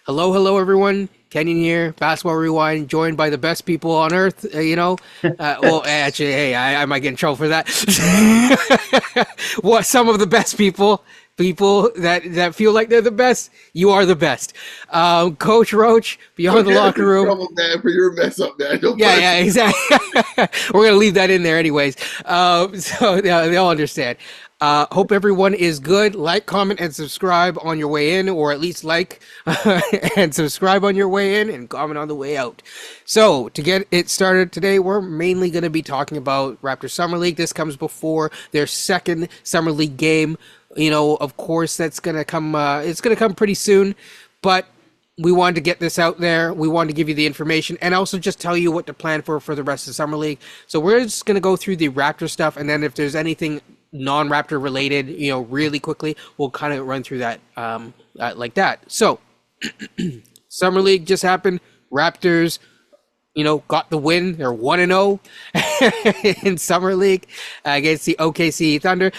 Hello, hello, everyone. Kenyon here, Basketball Rewind, joined by the best people on earth. Well, actually, hey, I might get in trouble for that. What some of the best people that feel like they're the best. You are the best. Coach Roach, Don't beyond the get us locker in room. trouble, man, for your mess up, man. Don't Yeah, put us yeah, in exactly. We're gonna leave that in there anyways. So yeah, they all understand. Hope everyone is good. Like, comment, and subscribe on your way in, or at least like and subscribe on your way in and comment on the way out. So to get it started today, we're mainly going to be talking about Raptors Summer League. This comes before their second Summer League game. Of course, that's gonna come. It's gonna come pretty soon, but we wanted to get this out there. We wanted to give you the information and also just tell you what to plan for the rest of the summer league. So we're just going to go through the Raptor stuff, and then if there's anything non-Raptor related, really quickly, we'll kind of run through that like that. So summer league just happened. Raptors, got the win. They're 1-0 in summer league against the OKC Thunder.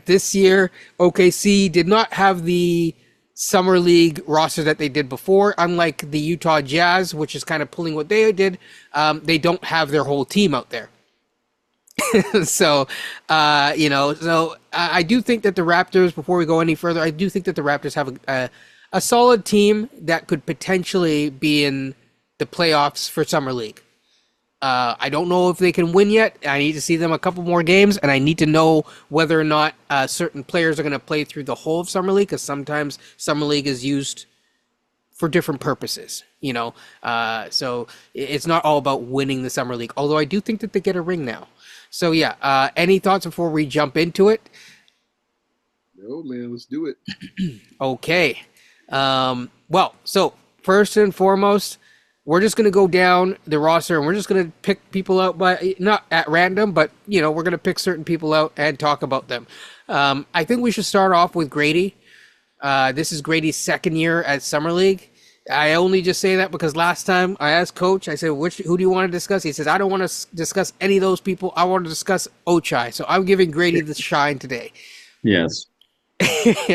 This year, OKC did not have the summer league roster that they did before. Unlike the Utah Jazz, which is kind of pulling what they did, they don't have their whole team out there. So I do think that the Raptors, before we go any further, I do think that the Raptors have a solid team that could potentially be in the playoffs for summer league. I don't know if they can win yet. I need to see them a couple more games, and I need to know whether or not certain players are going to play through the whole of Summer League, because sometimes Summer League is used for different purposes, So it's not all about winning the Summer League, although I do think that they get a ring now. So, yeah, any thoughts before we jump into it? No, man, let's do it. Okay. So first and foremost, we're just going to go down the roster and we're just going to pick people out by not at random, but we're going to pick certain people out and talk about them. I think we should start off with Gradey. This is Gradey's second year at Summer League. I only just say that because last time I asked Coach, I said, who do you want to discuss? He says, I don't want to discuss any of those people. I want to discuss Ochai. So I'm giving Gradey the shine today. Yes.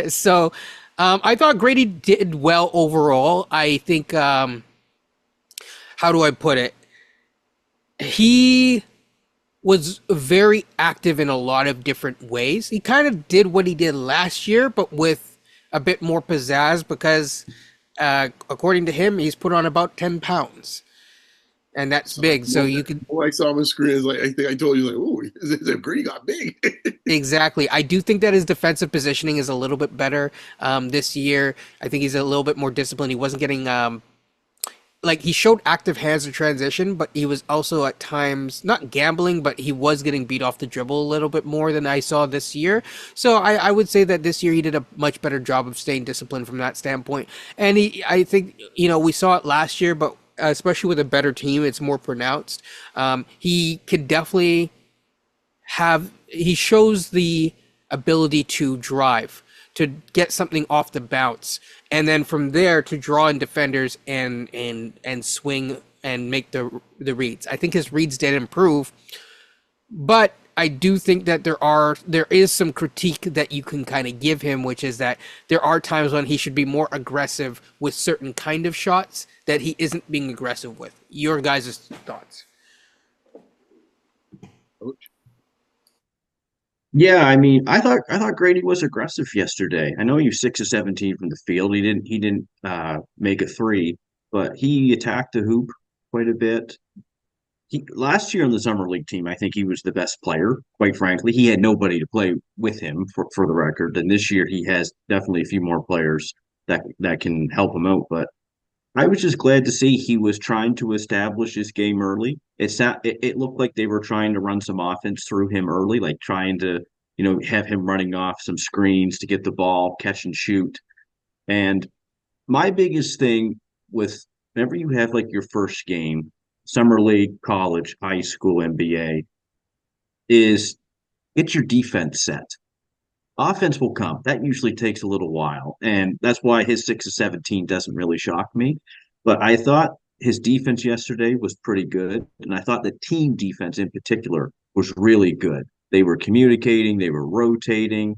So I thought Gradey did well overall. I think how do I put it? He was very active in a lot of different ways. He kind of did what he did last year, but with a bit more pizzazz because, according to him, he's put on about 10 pounds. And that's big. So you could. Oh, I saw him on screen. It's like, I think I told you, like, oh, Grady got big. Exactly. I do think that his defensive positioning is a little bit better this year. I think he's a little bit more disciplined. He wasn't getting he showed active hands in transition, but he was also at times not gambling, but he was getting beat off the dribble a little bit more than I saw this year. So I would say that this year he did a much better job of staying disciplined from that standpoint. And I think, we saw it last year, but especially with a better team, it's more pronounced. He could definitely he shows the ability to drive, to get something off the bounce, and then from there to draw in defenders and swing and make the reads. I think his reads did improve, but I do think that there is some critique that you can kind of give him, which is that there are times when he should be more aggressive with certain kind of shots that he isn't being aggressive with. Your guys' thoughts? Coach. Yeah, I mean, I thought Grady was aggressive yesterday. I know he was 6 of 17 from the field. He didn't make a three, but he attacked the hoop quite a bit. He last year on the summer league team, I think he was the best player, quite frankly. He had nobody to play with him for the record. And this year he has definitely a few more players that can help him out. But I was just glad to see he was trying to establish his game early. It looked like they were trying to run some offense through him early, like trying to, have him running off some screens to get the ball, catch and shoot. And my biggest thing with whenever you have like your first game, summer league, college, high school, NBA, is get your defense set. Offense will come. That usually takes a little while. And that's why his 6 of 17 doesn't really shock me. But I thought his defense yesterday was pretty good. And I thought the team defense in particular was really good. They were communicating, they were rotating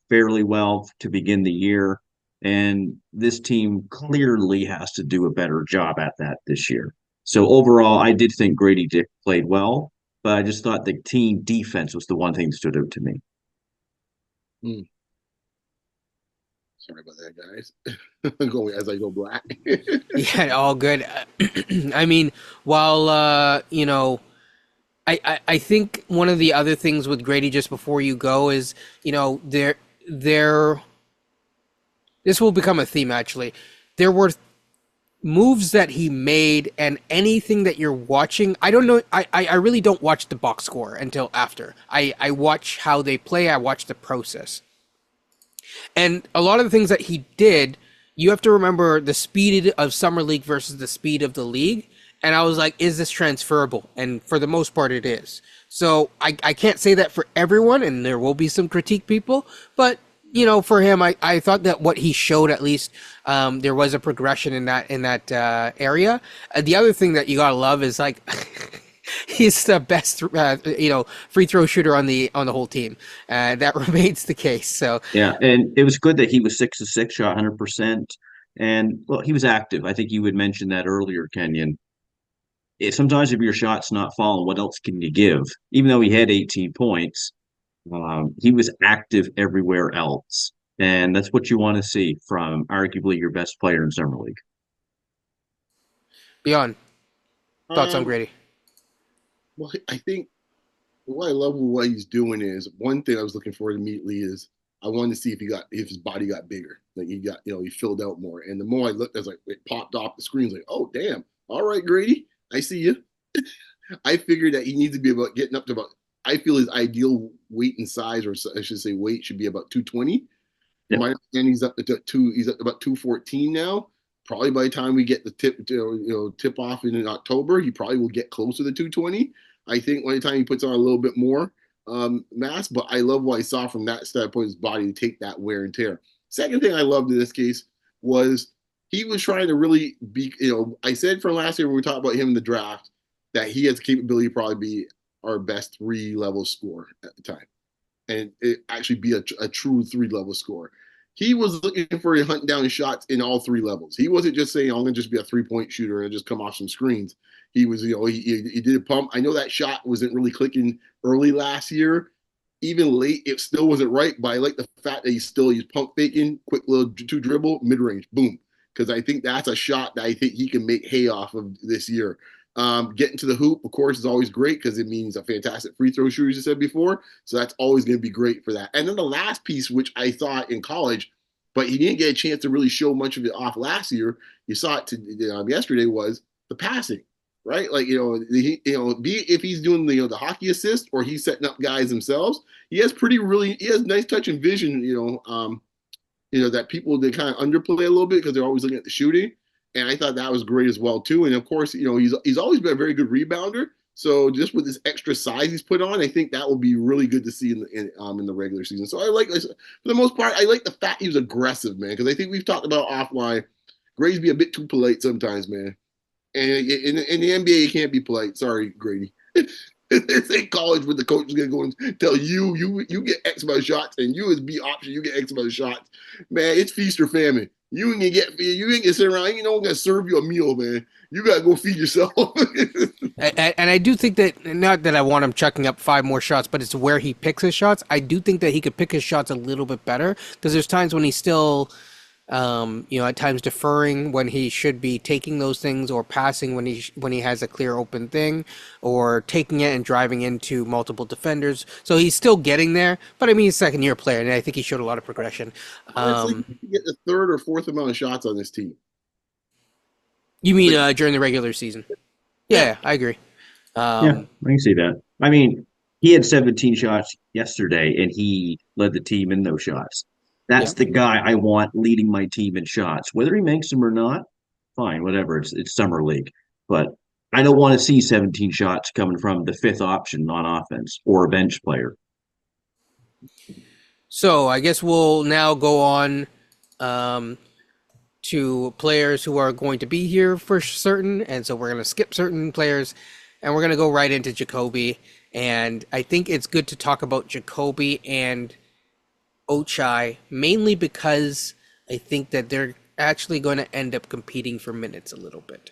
fairly well to begin the year. And this team clearly has to do a better job at that this year. So overall, I did think Grady Dick played well, but I just thought the team defense was the one thing that stood out to me. Hmm. Sorry about that, guys. Going as I go black. Yeah, all good. I mean, while I think one of the other things with Grady, just before you go, is there this will become a theme actually. There were moves that he made, and anything that you're watching, I don't know, I really don't watch the box score until after. I watch how they play, I watch the process. And a lot of the things that he did, you have to remember the speed of summer league versus the speed of the league. And I was like, is this transferable? And for the most part, it is. So I can't say that for everyone, and there will be some critique people, but for him, I thought that what he showed, at least, there was a progression in that area. The other thing that you gotta love is like he's the best free throw shooter on the whole team. That remains the case. So Yeah, and it was good that he was 6 of 6, shot 100%, and well, he was active. I think you had mentioned that earlier, Kenyon. Sometimes if your shot's not falling, what else can you give? Even though he had 18 points, he was active everywhere else, and that's what you want to see from arguably your best player in summer league. beyond thoughts on um, Grady. well, I think what I love with what he's doing is one thing I was looking for immediately is I wanted to see if his body got bigger, like he got he filled out more. And the more I looked, I was like it popped off the screen, like oh damn, all right Grady, I see you. I figured that he needs to be about getting up to about. I feel his ideal weight and size, or I should say weight, should be about 220. From Yep. my understanding, he's up to two. He's up to about 214 now. Probably by the time we get the tip off in October, he probably will get closer to 220. I think by the time he puts on a little bit more mass, but I love what I saw from that standpoint, his body to take that wear and tear. Second thing I loved in this case was he was trying to really be. I said from last year when we talked about him in the draft that he has the capability to probably be our best 3 level scorer at the time and it actually be a true 3 level score. He was looking for hunting down shots in all 3 levels. He wasn't just saying, I'm going to just be a 3 point shooter and just come off some screens. He was, he did a pump. I know that shot wasn't really clicking early last year. Even late, it still wasn't right. But I like the fact that he's pump faking, quick little 2 dribble, mid range, boom. Because I think that's a shot that I think he can make hay off of this year. Getting to the hoop, of course, is always great because it means a fantastic free throw shooter, as you said before. So that's always going to be great for that. And then the last piece, which I thought in college, but he didn't get a chance to really show much of it off last year. You saw it yesterday was the passing, right? Like be if he's doing the hockey assist or he's setting up guys themselves, he has nice touch and vision. That people they kind of underplay a little bit because they're always looking at the shooting. And I thought that was great as well too. And of course, he's always been a very good rebounder. So just with this extra size he's put on, I think that will be really good to see in the regular season. So I like for the most part, I like the fact he was aggressive, man, because I think we've talked about offline. Gray's be a bit too polite sometimes, man. And in the NBA, you can't be polite. Sorry, Grady. This ain't college where the coach is gonna go and tell you get X amount of shots, and you as B option you get X amount of shots. Man, it's feast or famine. You ain't gonna sit around. I'm gonna serve you a meal, man. You gotta go feed yourself. And I do think that, not that I want him chucking up 5 more shots, but it's where he picks his shots. I do think that he could pick his shots a little bit better because there's times when he's still, at times deferring when he should be taking those things, or passing when he has a clear open thing, or taking it and driving into multiple defenders. So he's still getting there, but I mean, he's a second-year player, and I think he showed a lot of progression. Honestly, you get the third or fourth amount of shots on this team. You mean during the regular season? Yeah, I agree. Yeah, I can see that. I mean, he had 17 shots yesterday, and he led the team in those shots. Yeah. That's the guy I want leading my team in shots. Whether he makes them or not, fine, whatever. It's summer league, but I don't want to see 17 shots coming from the fifth option on offense or a bench player. So I guess we'll now go on to players who are going to be here for certain, and so we're going to skip certain players, and we're going to go right into Jacoby. And I think it's good to talk about Jacoby and Ochai, mainly because I think that they're actually going to end up competing for minutes a little bit.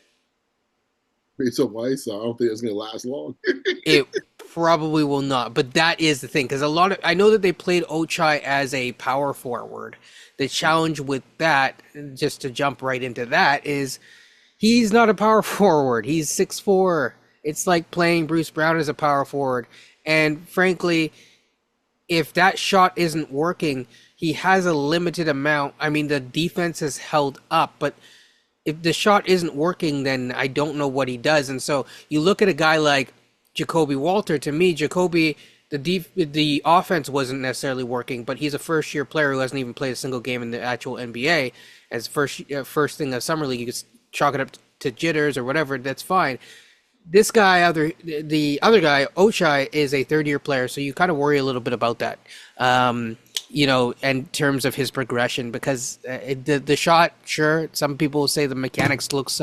Based on what I saw, I don't think it's going to last long. It probably will not, but that is the thing because a lot of I know that they played Ochai as a power forward. The challenge with that, just to jump right into that, is he's not a power forward. He's 6'4". It's like playing Bruce Brown as a power forward. And frankly, if that shot isn't working, he has a limited amount. I mean, the defense has held up, but if the shot isn't working, then I don't know what he does. And so you look at a guy like Jacoby Walter. To me, Jacoby, the offense wasn't necessarily working, but he's a first year player who hasn't even played a single game in the actual NBA. As first thing of summer league, you could chalk it up to jitters or whatever. That's fine. This guy, the other guy, Ochai, is a third year player, so you kind of worry a little bit about that. In terms of his progression, because the shot, sure, some people say the mechanics looks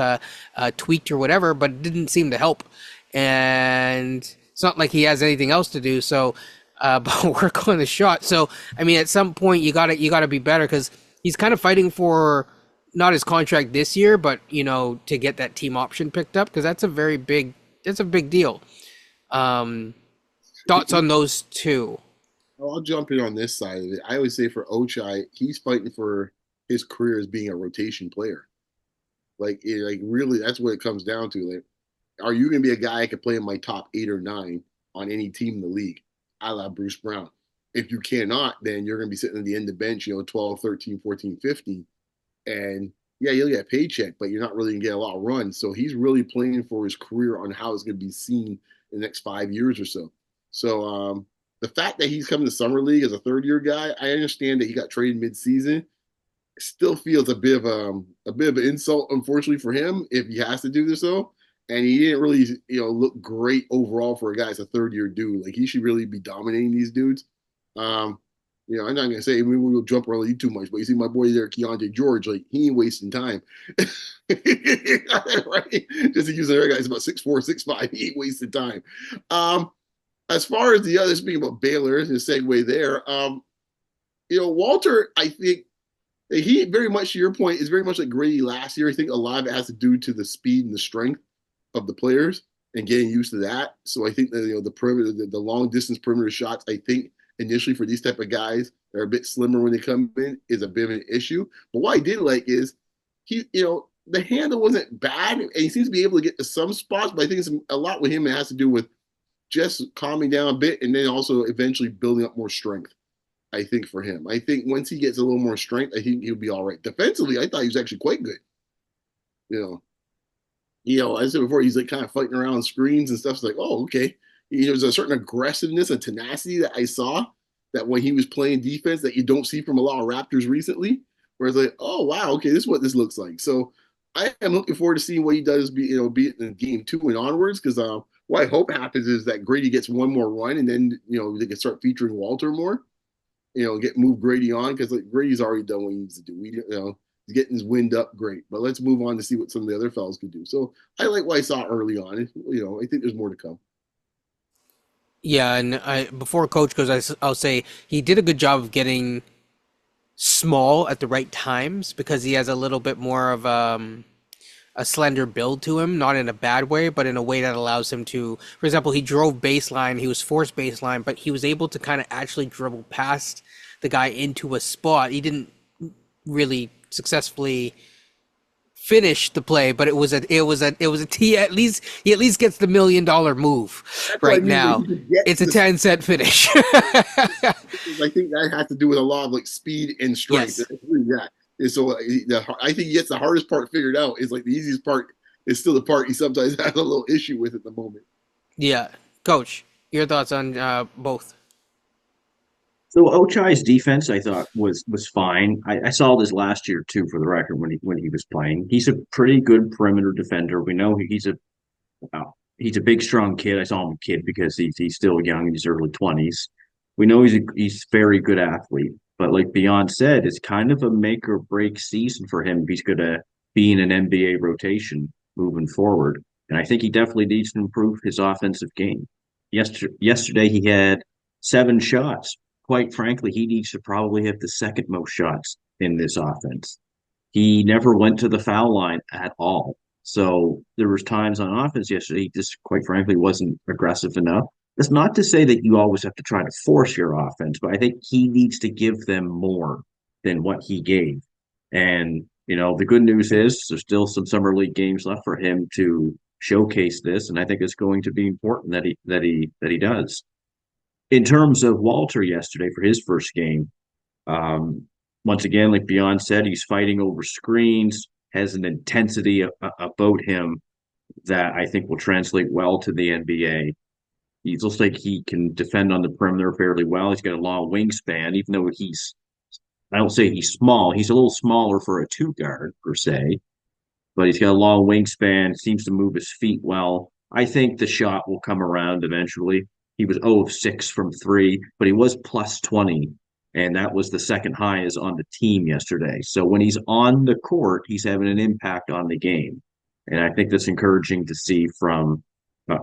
tweaked or whatever, but it didn't seem to help. And it's not like he has anything else to do, so but work on the shot. So I mean, at some point you gotta be better because he's kind of fighting for not his contract this year, but to get that team option picked up because that's a big deal. Thoughts on those two? I'll jump in on this side of it. I would say for Ochai, he's fighting for his career as being a rotation player. Like really, that's what it comes down to. Like, are you going to be a guy I could play in my top 8 or 9 on any team in the league, a la Bruce Brown? If you cannot, then you're going to be sitting at the end of the bench, 12, 13, 14, 15. And yeah, you'll get a paycheck, but you're not really going to get a lot of runs. So he's really playing for his career on how it's going to be seen in the next 5 years or so. So the fact that he's coming to summer league as a third year guy, I understand that he got traded mid-season. Still feels a bit of an insult, unfortunately, for him if he has to do this though. And he didn't really, look great overall for a guy as a third year dude. Like he should really be dominating these dudes. I'm not gonna say we'll jump early too much, but you see my boy there, Keontae George, like he ain't wasting time. Right? Just to use another guy, he's about 6'4", 6'5". He ain't wasting time. As far as the other, speaking about Baylor, and a segue there, Walter, I think he very much, to your point, is very much like Gradey last year. I think a lot of it has to do to the speed and the strength of the players and getting used to that. So I think that the perimeter, the long distance perimeter shots, I think initially for these type of guys that are a bit slimmer when they come in is a bit of an issue. But what I did like is he, the handle wasn't bad, and he seems to be able to get to some spots. But I think it's a lot with him. It has to do with just calming down a bit and then also eventually building up more strength. I think for him, I think once he gets a little more strength, I think he'll be all right. Defensively, I thought he was actually quite good. As I said before, he's like kind of fighting around screens and stuff. It's like, oh, okay. There's a certain aggressiveness and tenacity that I saw that when he was playing defense that you don't see from a lot of Raptors recently. Where it's like, oh wow, okay, this is what this looks like. So I am looking forward to seeing what he does. Be it in game 2 and onwards. Because what I hope happens is that Gradey gets one more run, and then they can start featuring Walter more. Get move Gradey on because like Grady's already done what he needs to do. He's getting his wind up, great. But let's move on to see what some of the other fellas could do. So I like what I saw early on. I think there's more to come. Yeah, and before Coach goes, I'll say he did a good job of getting small at the right times because he has a little bit more of a slender build to him, not in a bad way, but in a way that allows him to, for example, he drove baseline, he was forced baseline, but he was able to kind of actually dribble past the guy into a spot. He didn't really successfully finish the play, but it was a T. At least he gets the $1 million move. That's right now. It's a 10-cent finish. I think that has to do with a lot of like speed and strength. Yes. Yeah. And so I think he gets the hardest part figured out. Is like the easiest part is still the part he sometimes has a little issue with at the moment. Yeah, Coach, your thoughts on both? So Ochai's defense, I thought was fine. I saw this last year too, for the record, when he was playing. He's a pretty good perimeter defender. We know he's a big, strong kid. I saw him a kid because he's still young in his early 20s. We know he's a very good athlete. But like Beyond said, it's kind of a make or break season for him if he's going to be in an NBA rotation moving forward. And I think he definitely needs to improve his offensive game. Yesterday he had 7 shots. Quite frankly, he needs to probably have the second most shots in this offense. He never went to the foul line at all. So there was times on offense yesterday he just quite frankly wasn't aggressive enough. That's not to say that you always have to try to force your offense, but I think he needs to give them more than what he gave. And the good news is there's still some summer league games left for him to showcase this, and I think it's going to be important that he does. In terms of Walter yesterday for his first game, um, once again, like Beyond said, he's fighting over screens, has an intensity about him that I think will translate well to the NBA. He looks like he can defend on the perimeter fairly well. He's got a long wingspan, even though I don't say he's small. He's a little smaller for a two guard per se, but he's got a long wingspan, seems to move his feet well. I think the shot will come around eventually. He was 0 of 6 from three, but he was plus 20, and that was the second highest on the team yesterday. So when he's on the court, he's having an impact on the game. And I think that's encouraging to see from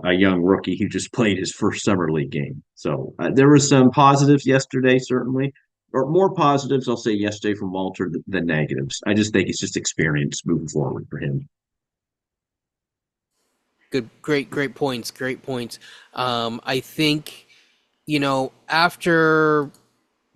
a young rookie who just played his first summer league game. So there were some positives yesterday, certainly, or more positives, I'll say yesterday from Walter than negatives. I just think it's just experience moving forward for him. Good, great points. Great points. I think, after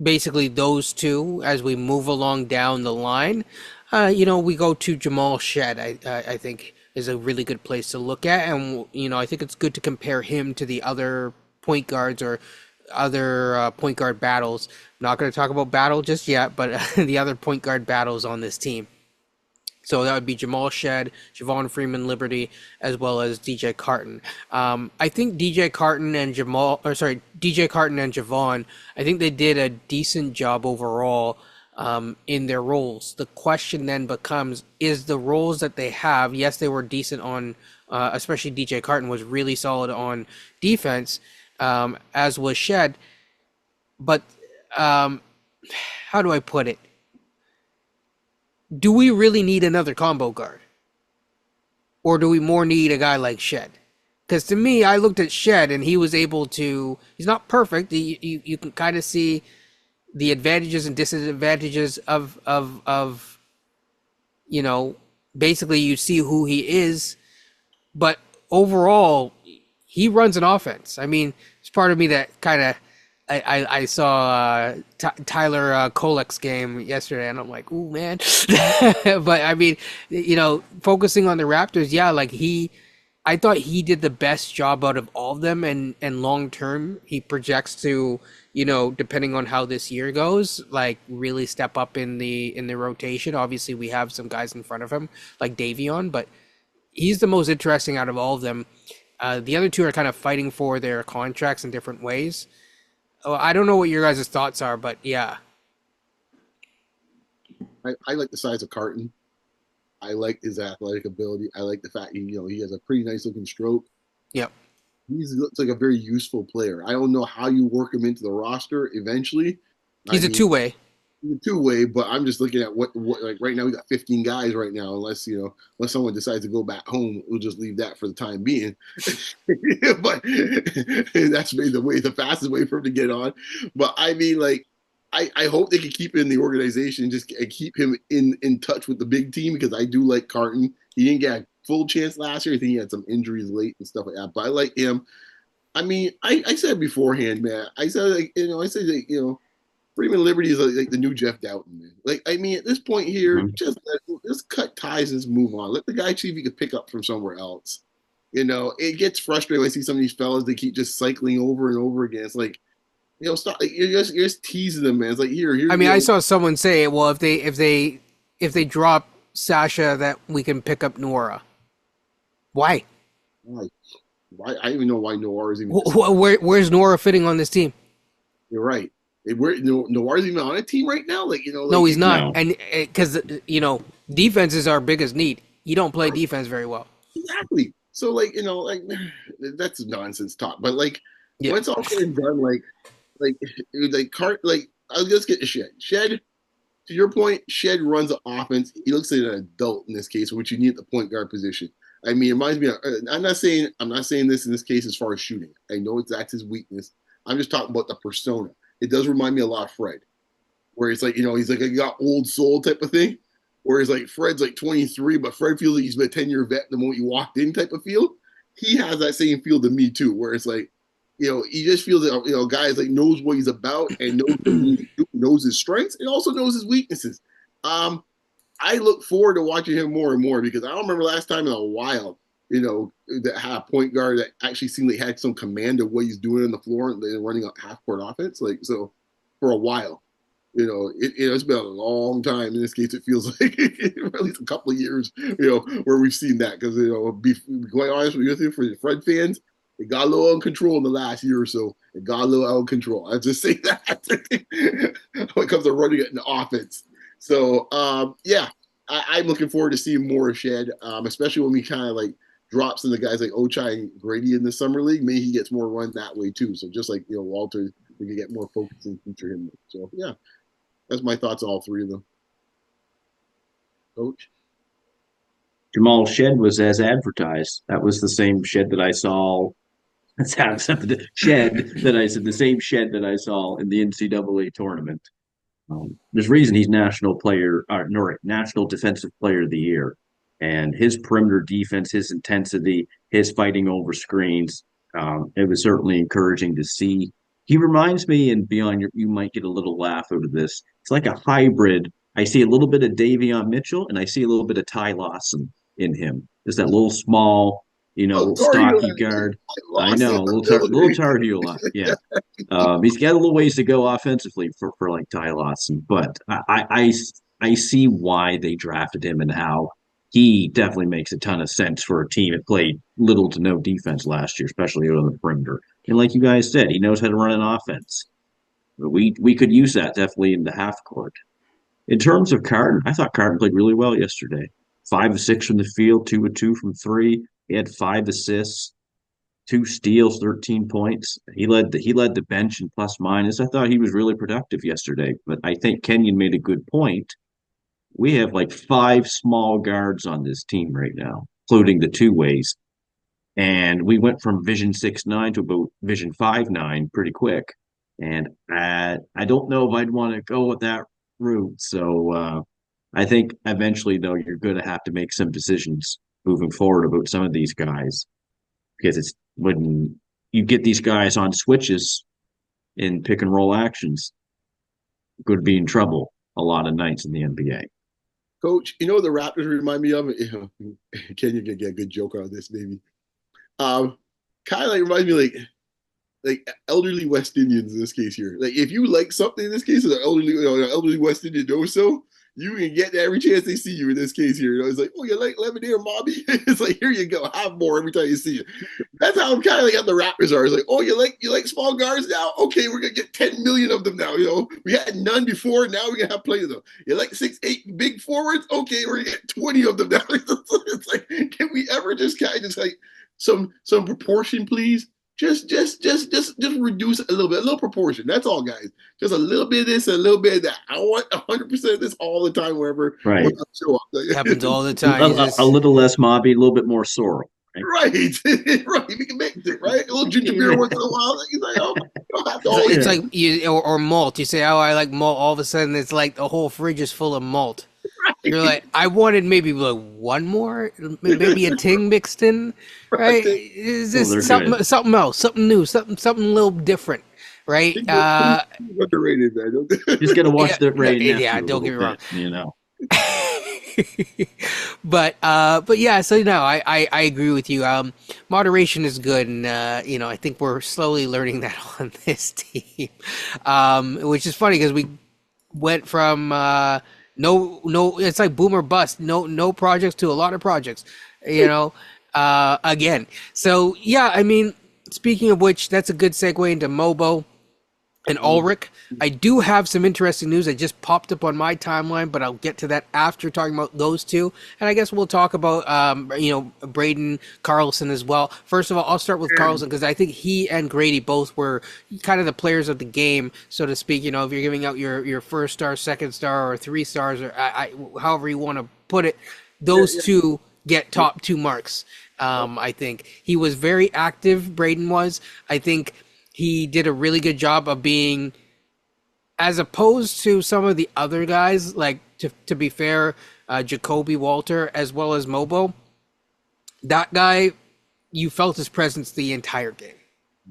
basically those two, as we move along down the line, we go to Jamal Shead. I think is a really good place to look at, and I think it's good to compare him to the other point guards or other point guard battles. I'm not going to talk about battle just yet, but the other point guard battles on this team. So that would be Jamal Shead, Javon Freeman Liberty, as well as DJ Carton. I think DJ Carton and Javon, I think they did a decent job overall in their roles. The question then becomes, is the roles that they have, yes, they were decent on, especially DJ Carton was really solid on defense, as was Shead, but how do I put it? Do we really need another combo guard? Or do we more need a guy like Shead? Because to me, I looked at Shead and he was able to, he's not perfect. You can kind of see the advantages and disadvantages of basically you see who he is. But overall, he runs an offense. I mean, it's part of me that kind of, I saw Tyler Kolek's game yesterday, and I'm like, ooh, man. But I mean, focusing on the Raptors, yeah, like I thought he did the best job out of all of them, and long term, he projects to, depending on how this year goes, like really step up in the rotation. Obviously, we have some guys in front of him, like Davion, but he's the most interesting out of all of them. The other two are kind of fighting for their contracts in different ways. Oh, I don't know what your guys' thoughts are, but yeah. I like the size of Carton. I like his athletic ability. I like the fact he has a pretty nice looking stroke. Yep. He looks like a very useful player. I don't know how you work him into the roster eventually. He's a two-way. He's a two-way, but I'm just looking at what like right now we got 15 guys right now. Unless someone decides to go back home, we'll just leave that for the time being. But that's maybe the fastest way for him to get on. But I mean, like, I hope they can keep him in the organization, just keep him in touch with the big team, because I do like Carton. He didn't get a full chance last year. I think he had some injuries late and stuff like that. But I like him. I mean, I said beforehand, man. I said Freeman Liberty is like the new Jeff Doughton, man. Like, I mean, at this point here, just cut ties and just move on. Let the guy see if he can pick up from somewhere else. It gets frustrating when I see some of these fellas, they keep just cycling over and over again. It's like, stop. Like, you're just teasing them, man. It's like, here. I mean, I saw someone say, well, if they drop Sasha, that we can pick up Nora. Why? Why? I don't even know why Noir is even. Where's Nora fitting on this team? You're right. Noir's even on a team right now. No, he's not, no. And because defense is our biggest need. You don't play defense very well. Exactly. So that's nonsense talk. But when it's all said and done, let's get to Shed. Shed, to your point, Shed runs the offense. He looks like an adult in this case, which you need at the point guard position. I mean, it reminds me of, I'm not saying this in this case as far as shooting. I know that's his weakness. I'm just talking about the persona. It does remind me a lot of Fred. where it's like, he's like a got old soul type of thing. Whereas like Fred's like 23, but Fred feels like he's been a 10-year vet the moment you walked in type of feel. He has that same feel to me too, where it's like, he just feels that, guys like knows what he's about and knows what he needs to do, knows his strengths and also knows his weaknesses. I look forward to watching him more and more because I don't remember last time in a while, that had a point guard that actually seemed like had some command of what he's doing on the floor and running a half court offense. Like, so for a while. It's been a long time. In this case, it feels like at least a couple of years, where we've seen that. Because, be quite honest with you, for the Fred fans, it got a little out of control in the last year or so. It got a little out of control. I just say that when it comes to running it in the offense. So, I'm looking forward to seeing more of Shead, especially when we kind of like drops in the guys like Ochai and Gradey in the summer league. Maybe he gets more run that way too. So just like Walter, we can get more focus and feature him. So yeah. That's my thoughts on all three of them. Coach? Jamal Shead was as advertised. That was the same shed that I saw. Shed that I said the same shed that I saw in the NCAA tournament. There's reason he's national defensive player of the year, and his perimeter defense, his intensity, his fighting over screens. It was certainly encouraging to see. He reminds me, and beyond, you might get a little laugh out of this. It's like a hybrid. I see a little bit of Davion Mitchell, and I see a little bit of Ty Lawson in him. Just that little small, stocky guard. I know, a little Tar Heel. Yeah, he's got a little ways to go offensively for like Ty Lawson, but I see why they drafted him and how he definitely makes a ton of sense for a team that played little to no defense last year, especially on the perimeter. And like you guys said, he knows how to run an offense. But we could use that definitely in the half court. In terms of Carton, I thought Carton played really well yesterday. 5 of 6 from the field, 2 of 2 from 3. He had 5 assists, 2 steals, 13 points. He led the bench in plus minus. I thought he was really productive yesterday. But I think Kenyon made a good point. We have like 5 small guards on this team right now, including the two ways. And we went from Vision 6'9" to about Vision 5'9" pretty quick. And I don't know if I'd want to go with that route. So I think eventually, though, you're going to have to make some decisions moving forward about some of these guys. Because it's when you get these guys on switches in pick and roll actions, you're going to be in trouble a lot of nights in the NBA. Coach, the Raptors remind me of? Kenyon can get a good joke out of this, maybe. Kind of like reminds me like elderly West Indians in this case here. Like if you like something in this case, an elderly West Indian knows so, you can get that every chance they see you in this case here. It's like, oh, you like lemonade or Mobby? It's like, here you go, have more every time you see it. That's how I'm kind of like how the Raptors are. It's like, oh, you like small guards now? Okay, we're gonna get 10 million of them now. We had none before, now we're gonna have plenty of them. You like 6'8" big forwards? Okay, we're gonna get 20 of them now. It's like, can we ever just kind of just like some proportion, please? Just reduce it a little proportion. That's all, guys. Just a little bit of this, a little bit of that. I want 100% of this all the time, wherever I show up. Happens all the time. A little less Mobby, a little bit more Sorrel. Right, right. We can make it, right? A little ginger beer once in a while. He's like, oh, you don't have to it's like or malt. You say, oh, I like malt. All of a sudden, it's like the whole fridge is full of malt. Right. You're like, I wanted maybe like one more, maybe a ting mixed in, right? Is this something else, something new, something a little different, right? Underrated, man. Just gotta watch the rain. Yeah, don't get me wrong. But yeah, so I agree with you. Moderation is good, and I think we're slowly learning that on this team, which is funny because we went from no, it's like boom or bust. No projects to a lot of projects, again. So yeah, I mean, speaking of which, that's a good segue into Mogbo and Ulrich. I do have some interesting news that just popped up on my timeline, but I'll get to that after talking about those two. And I guess we'll talk about, Braden, Carlson as well. First of all, I'll start with Carlson because I think he and Gradey both were kind of the players of the game, so to speak. If you're giving out your first star, second star, or 3 stars, or however you want to put it, those two get top 2 marks. I think he was very active. Braden was. I think he did a really good job of being as opposed to some of the other guys, like to be fair, Jacoby Walter as well as Mogbo, that guy, you felt his presence the entire game.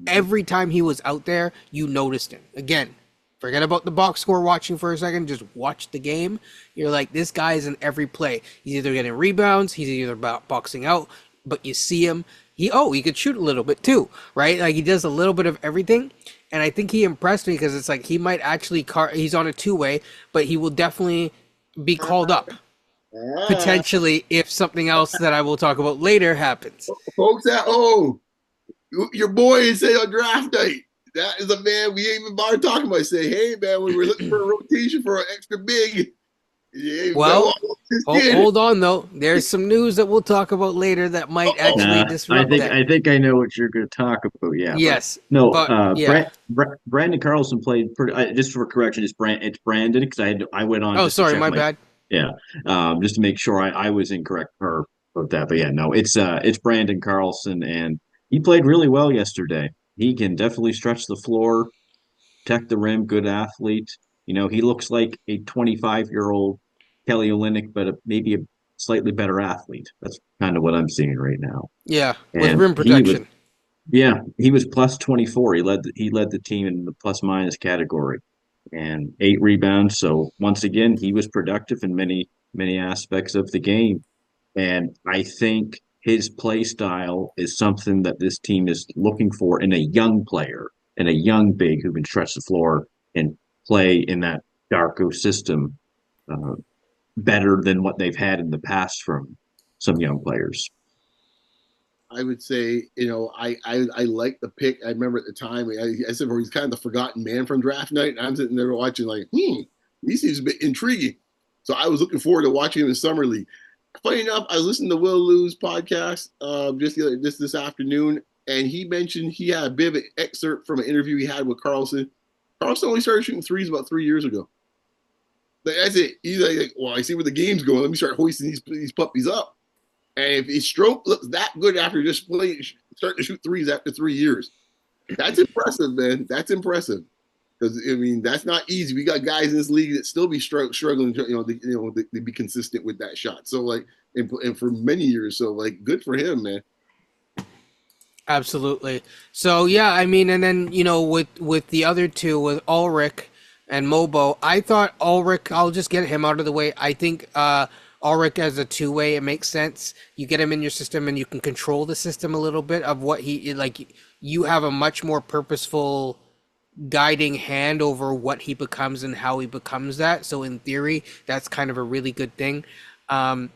Every time he was out there, you noticed him. Again, forget about the box score watching for a second, just watch the game. You're like, this guy is in every play. He's either getting rebounds, he's either boxing out, but you see him. He could shoot a little bit too, right? Like he does a little bit of everything. And I think he impressed me because it's like he might actually, he's on a two-way, but he will definitely be called up potentially if something else that I will talk about later happens. Folks at home, your boy is saying on draft night. That is a man we ain't even bother talking about. Say, hey man, we were looking for a rotation for an extra big. Well, hold on though. There's some news that we'll talk about later that might actually disrupt that. I think I know what you're going to talk about. Yeah. Yes. Brandon Carlson played pretty. Just for correction, it's Brandon because I went on. Oh, sorry, my bad. Yeah. Just to make sure I was incorrect about that, but yeah, no, it's Brandon Carlson, and he played really well yesterday. He can definitely stretch the floor, protect the rim, good athlete. He looks like a 25-year-old Kelly Olynyk, but maybe a slightly better athlete. That's kind of what I'm seeing right now. Yeah, with rim protection. He was plus 24. He led the team in the plus minus category, and 8 rebounds. So once again, he was productive in many aspects of the game, and I think his play style is something that this team is looking for in a young player and a young big who can stretch the floor and play in that Darko system better than what they've had in the past from some young players. I would say, I like the pick. I remember at the time, I said, he's kind of the forgotten man from draft night. And I'm sitting there watching like, he seems a bit intriguing. So I was looking forward to watching him in Summer League. Funny enough, I was listening to Will Lou's podcast just this afternoon, and he mentioned he had a bit of an excerpt from an interview he had with Carlson. Carlson only started shooting threes about 3 years ago. That's it. He's like, well, I see where the game's going. Let me start hoisting these puppies up. And if his stroke looks that good after just starting to shoot threes after 3 years, that's impressive, man. That's impressive. Because that's not easy. We got guys in this league that still be struggling, to be consistent with that shot. So and for many years, so good for him, man. Absolutely. So yeah, and then with the other two, with Ulrich and Mogbo, I thought Ulrich. I'll just get him out of the way. I think Ulrich as a two-way, it makes sense. You get him in your system, and you can control the system a little bit of what he like. You have a much more purposeful guiding hand over what he becomes and how he becomes that. So in theory, that's kind of a really good thing. I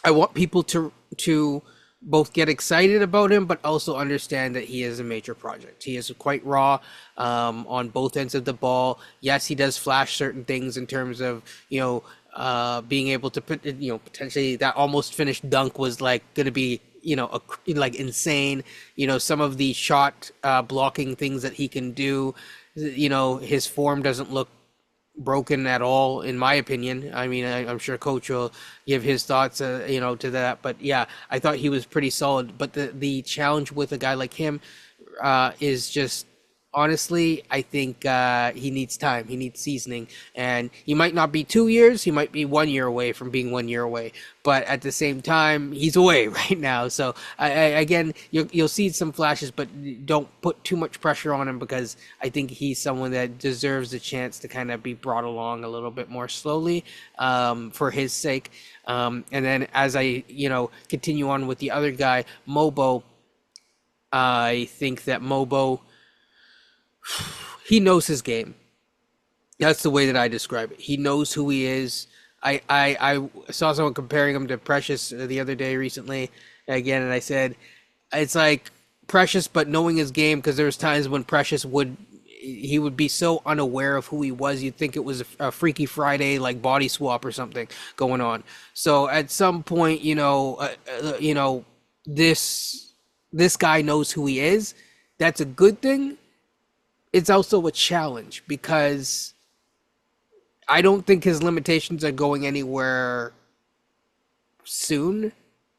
want people to both get excited about him, but also understand that he is a major project. He is quite raw on both ends of the ball. Yes, he does flash certain things in terms of, being able to put, potentially that almost finished dunk was going to be, insane. Some of the shot blocking things that he can do, his form doesn't look broken at all, in my opinion. I'm sure Coach will give his thoughts, to that. But yeah, I thought he was pretty solid. But the challenge with a guy like him is just, honestly, I think he needs time. He needs seasoning. And he might not be 2 years. He might be 1 year away from being 1 year away. But at the same time, he's away right now. So, again, you'll see some flashes, but don't put too much pressure on him, because I think he's someone that deserves the chance to kind of be brought along a little bit more slowly for his sake. And then as I, continue on with the other guy, Mogbo, I think that Mogbo, he knows his game. That's the way that I describe it. He knows who he is. I saw someone comparing him to Precious the other day recently again, and I said it's like Precious, but knowing his game, because there was times when Precious would be so unaware of who he was, you'd think it was a Freaky Friday body swap or something going on. So at some point, this guy knows who he is. That's a good thing. It's also a challenge, because I don't think his limitations are going anywhere soon.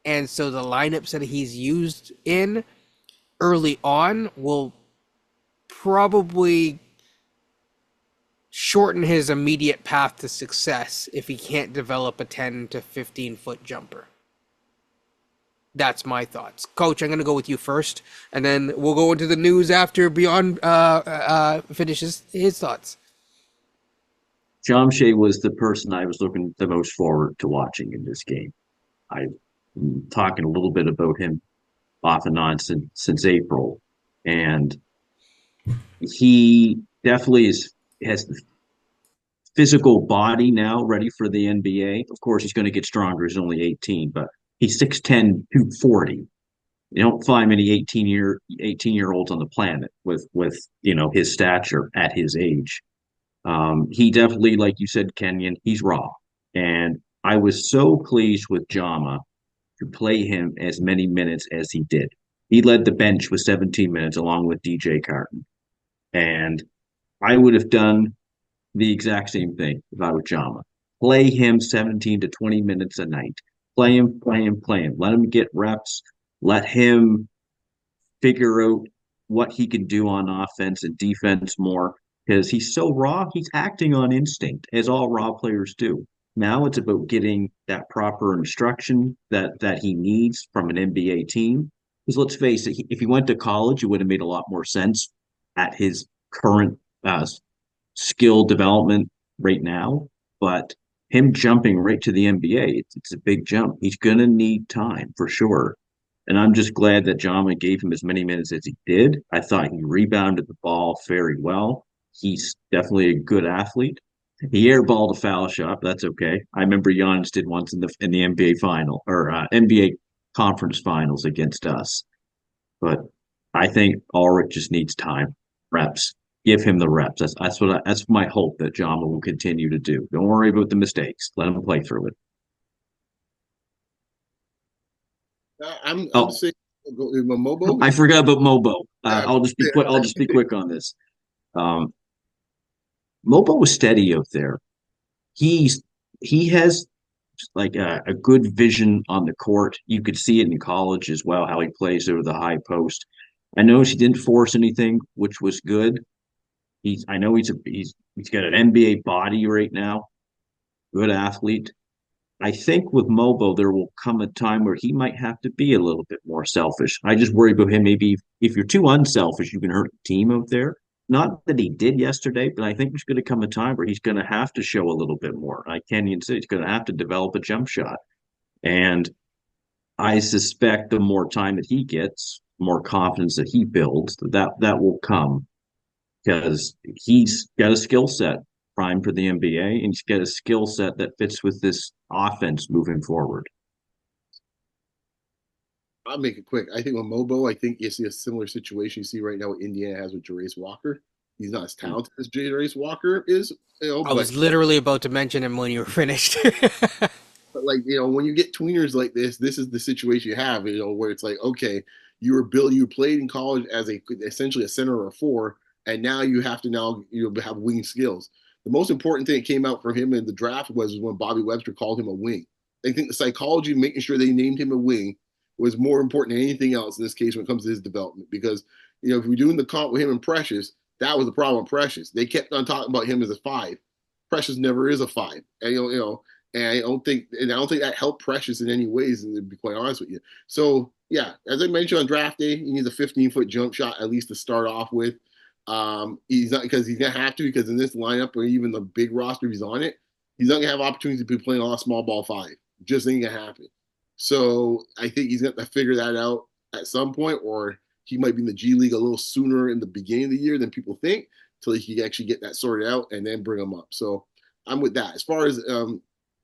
And so the lineups that he's used in early on will probably shorten his immediate path to success if he can't develop a 10 to 15 foot jumper. That's my thoughts. Coach, I'm going to go with you first, and then we'll go into the news after Beyond finishes his thoughts. Chomche was the person I was looking the most forward to watching in this game. I've been talking a little bit about him off and on since April, and he definitely has the physical body now ready for the NBA. Of course, he's going to get stronger. He's only 18, but he's 6'10", 240. You don't find many 18-year-olds on the planet with his stature at his age. He definitely, like you said, Kenyon, he's raw. And I was so pleased with Jama to play him as many minutes as he did. He led the bench with 17 minutes along with DJ Carton. And I would have done the exact same thing if I were Jama. Play him 17 to 20 minutes a night. Play him, play him, play him. Let him get reps. Let him figure out what he can do on offense and defense more, because he's so raw. He's acting on instinct, as all raw players do. Now it's about getting that proper instruction that he needs from an NBA team. Because let's face it, if he went to college, it would have made a lot more sense at his current skill development right now. But him jumping right to the NBA, it's a big jump. He's going to need time for sure. And I'm just glad that Jama gave him as many minutes as he did. I thought he rebounded the ball very well. He's definitely a good athlete. He airballed a foul shot, but that's okay. I remember Giannis did once in the NBA final or NBA conference finals against us. But I think Ulrich just needs time, reps. Give him the reps. That's my hope that Jama will continue to do. Don't worry about the mistakes. Let him play through it. I'm saying Mogbo. I forgot about Mogbo. I'll just be quick. I'll just be quick on this. Mogbo was steady out there. He has like a good vision on the court. You could see it in college as well, how he plays over the high post. I know he didn't force anything, which was good. I know he's got an NBA body right now. Good athlete. I think with Mogbo, there will come a time where he might have to be a little bit more selfish. I just worry about him. Maybe if you're too unselfish, you can hurt the team out there. Not that he did yesterday, but I think there's going to come a time where he's going to have to show a little bit more. Like Kenyon said, he's going to have to develop a jump shot. And I suspect the more time that he gets, more confidence that he builds, that will come, because he's got a skill set primed for the NBA, and he's got a skill set that fits with this offense moving forward. I'll make it quick. I think with Mogbo, I think you see a similar situation you see right now what Indiana has with Jarace Walker. He's not as talented as Jarace Walker is. I was literally about to mention him when you were finished. But when you get tweeners like this is the situation you have, where it's like, okay, you played in college as essentially a center or a four, and now you have to have wing skills. The most important thing that came out for him in the draft was when Bobby Webster called him a wing. I think the psychology of making sure they named him a wing was more important than anything else in this case when it comes to his development. Because, if we're doing the comp with him and Precious, that was the problem with Precious. They kept on talking about him as a five. Precious never is a five. And, and I don't think that helped Precious in any ways, and to be quite honest with you. So, yeah, as I mentioned on draft day, he needs a 15-foot jump shot at least to start off with. He's not, because he's gonna have to, because in this lineup or even the big roster he's on it, he's not gonna have opportunities to be playing all small ball five. Just ain't gonna happen. So I think he's gonna figure that out at some point, or he might be in the G League a little sooner in the beginning of the year than people think, till he can actually get that sorted out and then bring him up. So I'm with that. As far as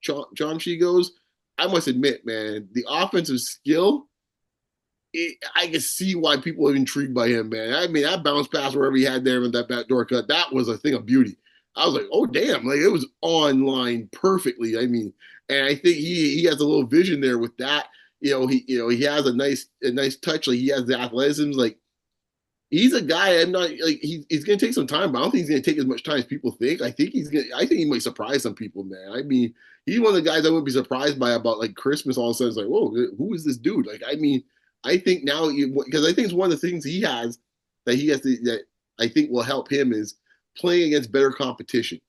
Chomche goes, I must admit, man, the offensive skill, I can see why people are intrigued by him, man. I mean, that bounce pass wherever he had there in that backdoor cut, that was a thing of beauty. I was like, oh damn, like it was online perfectly. I mean, and I think he has a little vision there with that. He has a nice touch. Like he has the athleticism. Like he's a guy. I'm not like he's gonna take some time, but I don't think he's gonna take as much time as people think. I think he might surprise some people, man. I mean, he's one of the guys I would be surprised by about like Christmas. All of a sudden, it's like, whoa, who is this dude? Like, I mean, I think now because I think it's one of the things he has that I think will help him is playing against better competition,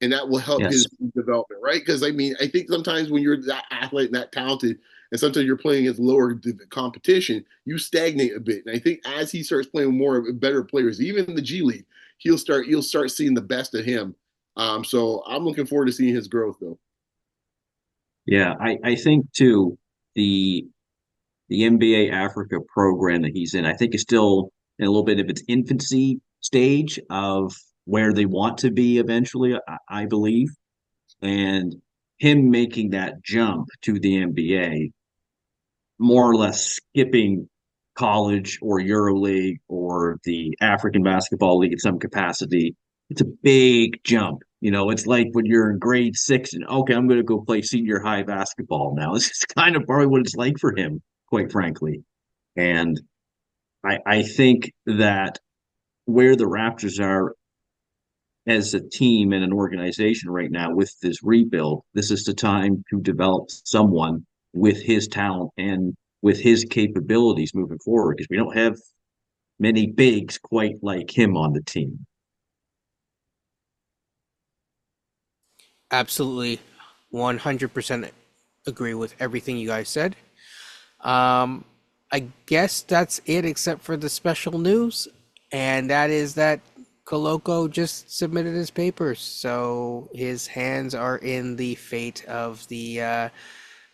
and that will help Yes. his development, right? Because I mean, I think sometimes when you're that athlete and that talented, and sometimes you're playing against lower competition, you stagnate a bit. And I think as he starts playing more better players, even in the G League, you'll start seeing the best of him. So I'm looking forward to seeing his growth, though. Yeah, I think too the the NBA Africa program that he's in, I think is still in a little bit of its infancy stage of where they want to be eventually, I believe. And him making that jump to the NBA, more or less skipping college or EuroLeague or the African Basketball League in some capacity, it's a big jump. It's like when you're in grade six and okay, I'm going to go play senior high basketball now. This is kind of probably what it's like for him, quite frankly. And I think that where the Raptors are as a team and an organization right now with this rebuild, this is the time to develop someone with his talent and with his capabilities moving forward because we don't have many bigs quite like him on the team. Absolutely, 100% agree with everything you guys said. Um, I guess that's it, except for the special news, and that is that Koloko just submitted his papers, so his hands are in the fate of the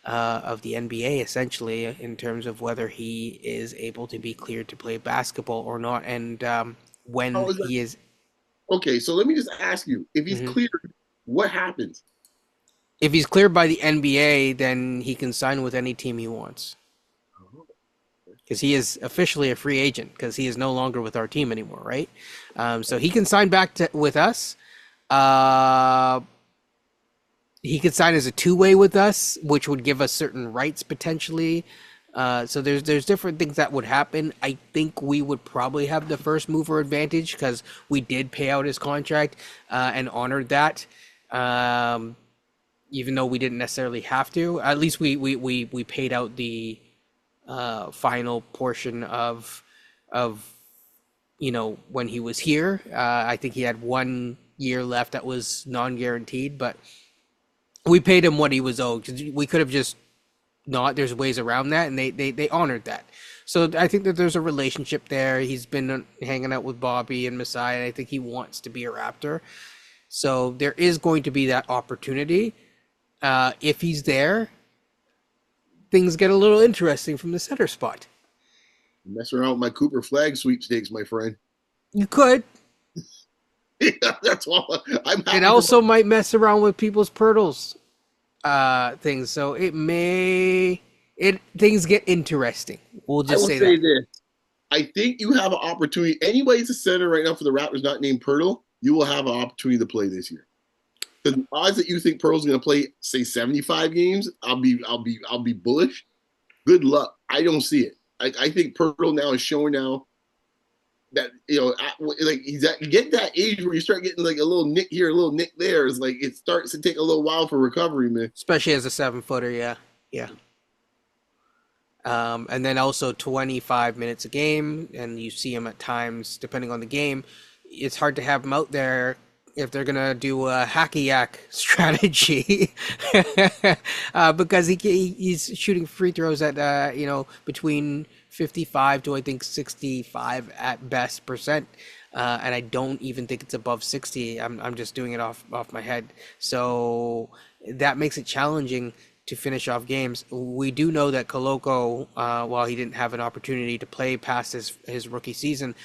NBA essentially in terms of whether he is able to be cleared to play basketball or not, and How when is that? he is. Okay, so let me just ask you: if he's Mhm. cleared, what happens? If he's cleared by the NBA, then he can sign with any team he wants. Because he is officially a free agent because he is no longer with our team anymore, right? So he can sign with us. Uh, he could sign as a two-way with us, which would give us certain rights potentially. So there's different things that would happen. I think we would probably have the first mover advantage because we did pay out his contract and honored that. Um, Even though we didn't necessarily have to, at least we paid out the final portion of when he was here. I think he had 1 year left that was non-guaranteed, but we paid him what he was owed. We could have just not. There's ways around that, and they honored that. So I think that there's a relationship there. He's been hanging out with Bobby and Messiah, and I think he wants to be a Raptor. So there is going to be that opportunity. If he's there, things get a little interesting from the center spot. Mess around with my Cooper Flag sweepstakes, my friend. You could. That's all. I'm It happy for also might mess around with people's Pirtles things. So it things get interesting. We'll I just will say say that. this. I think you have an opportunity. Anybody's a center right now for the Raptors not named Pirtle, you will have an opportunity to play this year. The odds that you think Pirtle's going to play, say, 75 games, I'll be bullish. Good luck. I don't see it. I think Pirtle now is showing now that like he's at get that age where you start getting like a little nick here, a little nick there. It's like it starts to take a little while for recovery, man. Especially as a 7 footer, yeah. Yeah. And then also 25 minutes a game, and you see him at times, depending on the game. It's hard to have him out there if they're gonna do a hacky yak strategy, because he's shooting free throws at between 55 to I think 65 at best percent. And I don't even think it's above 60. I'm just doing it off my head. So that makes it challenging to finish off games. We do know that Koloko, while he didn't have an opportunity to play past his rookie season,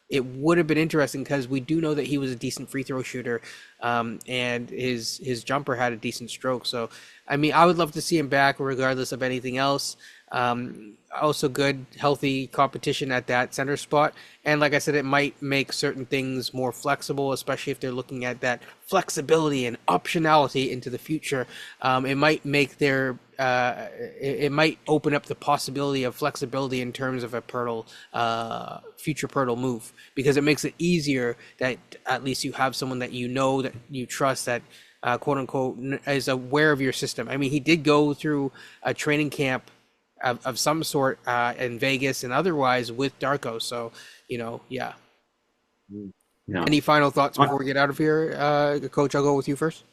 it would have been interesting because we do know that he was a decent free throw shooter, and his jumper had a decent stroke. So, I mean, I would love to see him back regardless of anything else. Also, good, healthy competition at that center spot. And like I said, it might make certain things more flexible, especially if they're looking at that flexibility and optionality into the future. It might make it might open up the possibility of flexibility in terms of a future Pirtle move, because it makes it easier that at least you have someone that that you trust, that quote unquote is aware of your system. I mean, he did go through a training camp of some sort in Vegas and otherwise with Darko. So, yeah. Yeah. Any final thoughts before we get out of here? Coach, I'll go with you first.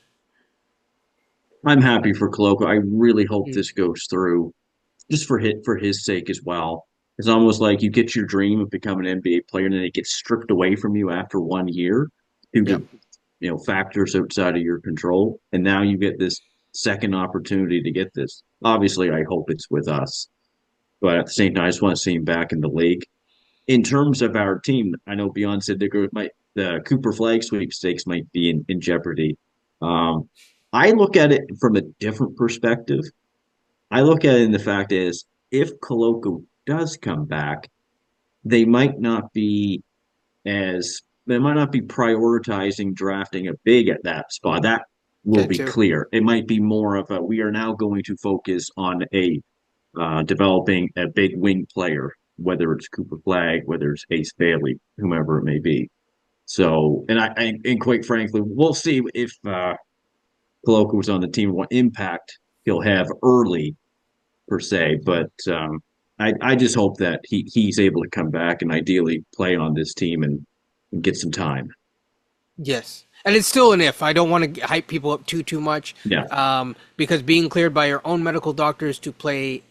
I'm happy for Koloko. I really hope Mm, this goes through, just for his sake as well. It's almost like you get your dream of becoming an NBA player, and then it gets stripped away from you after 1 year due yep. to factors outside of your control, and now you get this second opportunity to get this. Obviously, I hope it's with us, but at the same time, I just want to see him back in the league. In terms of our team, I know Beyond said the Cooper Flag sweepstakes might be in jeopardy. Um, I look at it from a different perspective. I look at it in the fact is if Koloko does come back, they might not be they might not be prioritizing drafting a big at that spot. That will That be too. clear. It might be more of a we are now going to focus on a developing a big wing player, whether it's Cooper Flag, whether it's Ace Bailey, whomever it may be. So, and quite frankly, we'll see if Coloco's on the team, what impact he'll have early per se. But I just hope that he's able to come back and ideally play on this team and get some time. Yes, and it's still an if. I don't want to hype people up too much, Yeah, because being cleared by your own medical doctors to play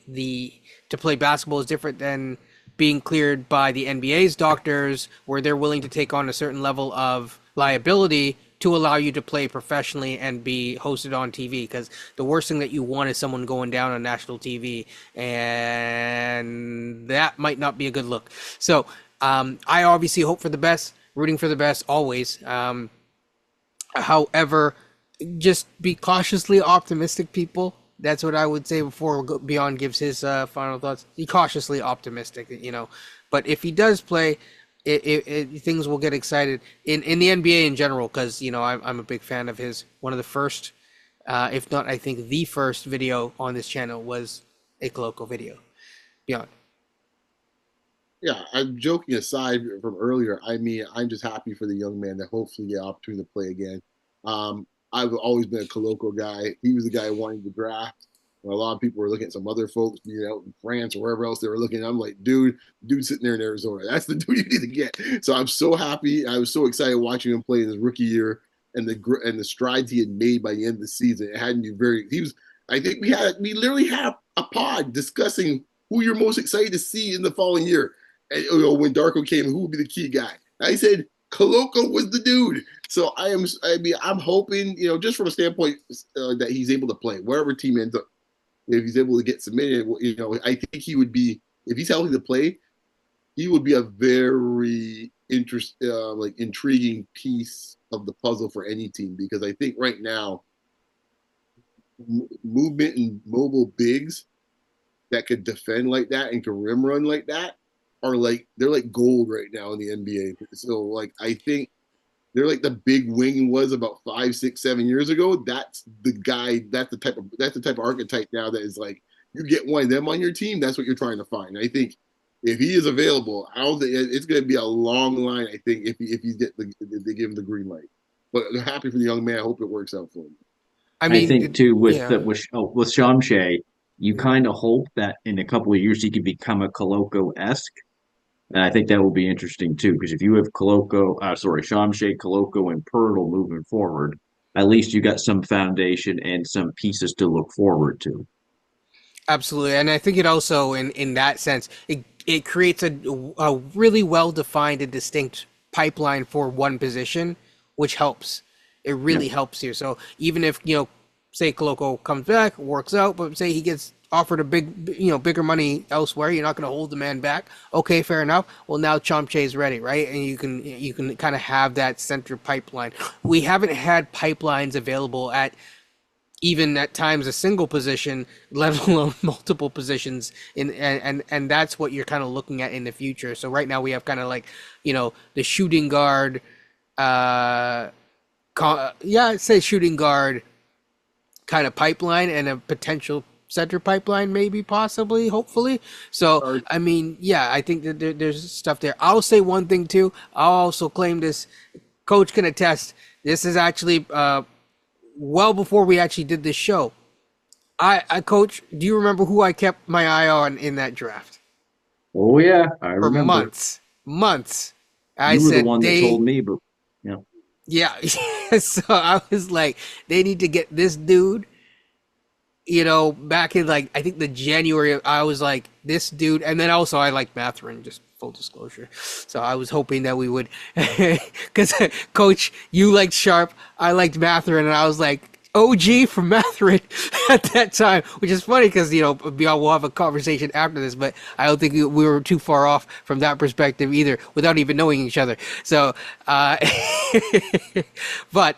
basketball is different than being cleared by the NBA's doctors, where they're willing to take on a certain level of liability to allow you to play professionally and be hosted on TV. Because the worst thing that you want is someone going down on national TV, and that might not be a good look. So I obviously hope for the best, rooting for the best always. However, just be cautiously optimistic, people. That's what I would say before Beyond gives his final thoughts. Be cautiously optimistic, But if he does play, things will get excited in the NBA in general, because I'm a big fan of his. One of the first, if not, I think the first video on this channel was a Koloko video. Beyond. Yeah, I'm joking aside from earlier. I mean, I'm just happy for the young man that hopefully get an opportunity to play again. I've always been a Koloko guy. He was the guy wanting to draft. A lot of people were looking at some other folks being out in France or wherever else they were looking. I'm like, dude sitting there in Arizona. That's the dude you need to get. So I'm so happy. I was so excited watching him play in his rookie year and the strides he had made by the end of the season. It had me very. He was. I think we literally had a pod discussing who you're most excited to see in the following year. And, when Darko came, who would be the key guy? I said Koloko was the dude. So I'm hoping, just from a standpoint that he's able to play wherever team ends up. If he's able to get submitted, I think he would be, if he's healthy to play, he would be a very intriguing piece of the puzzle for any team, because I think right now, movement and mobile bigs that could defend like that and can rim run like that they're like gold right now in the NBA. So I think they're like the big wing was about 5, 6, 7 years ago. That's the guy. That's the type of archetype now that is like, you get one of them on your team. That's what you're trying to find. I think if he is available, I don't think it's going to be a long line. I think if they give him the green light. But I'm happy for the young man. I hope it works out for him. I I mean, think too yeah. with Chomche, you kind of hope that in a couple of years he could become a Koloko-esque. And I think that will be interesting too, because if you have Chomche, Koloko, and Pirtle moving forward, at least you got some foundation and some pieces to look forward to. Absolutely, and I think it also, in that sense, it creates a really well defined and distinct pipeline for one position, which helps. It Yeah. really helps you. So even if say Koloko comes back, works out, but say he gets offered a bigger money elsewhere, you're not going to hold the man back. Okay, fair enough. Well, now Chomche is ready, right? And you can kind of have that center pipeline. We haven't had pipelines available at even at times a single position, let alone multiple positions and that's what you're kind of looking at in the future. So right now we have kind of like, the shooting guard, I'd say shooting guard kind of pipeline and a potential center pipeline, maybe, possibly, hopefully. So I mean, yeah, I think that there's stuff there. I'll say one thing too. I'll also claim this. Coach can attest. This is actually well before we actually did this show. Coach, do you remember who I kept my eye on in that draft? Oh yeah, I For remember. months. I You were the said one that told me, but Yeah. Yeah. So I was like, they need to get this dude, back in like, I think the January, I was like, this dude. And then also I like Matherin, just full disclosure. So I was hoping that we would, because Coach, you liked Sharp, I liked Matherin, and I was like, OG from Matherin at that time, which is funny because, we'll have a conversation after this, but I don't think we were too far off from that perspective either without even knowing each other. So, but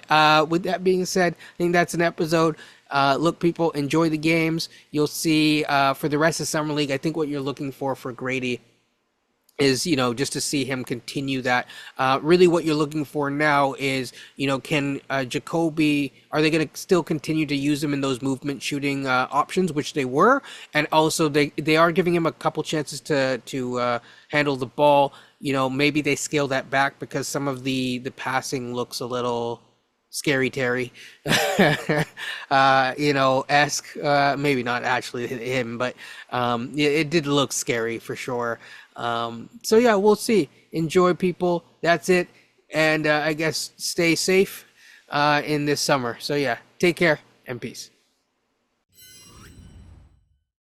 with that being said, I think that's an episode. Look, people, enjoy the games. You'll see for the rest of Summer League, I think what you're looking for Gradey is, just to see him continue that. Really what you're looking for now is, can Jacoby, are they going to still continue to use him in those movement shooting options, which they were, and also they are giving him a couple chances to handle the ball. Maybe they scale that back because some of the passing looks a little scary Terry, esque, maybe not actually him, but it did look scary for sure. So yeah, we'll see. Enjoy, people. That's it. And I guess stay safe in this summer. So yeah, take care and peace.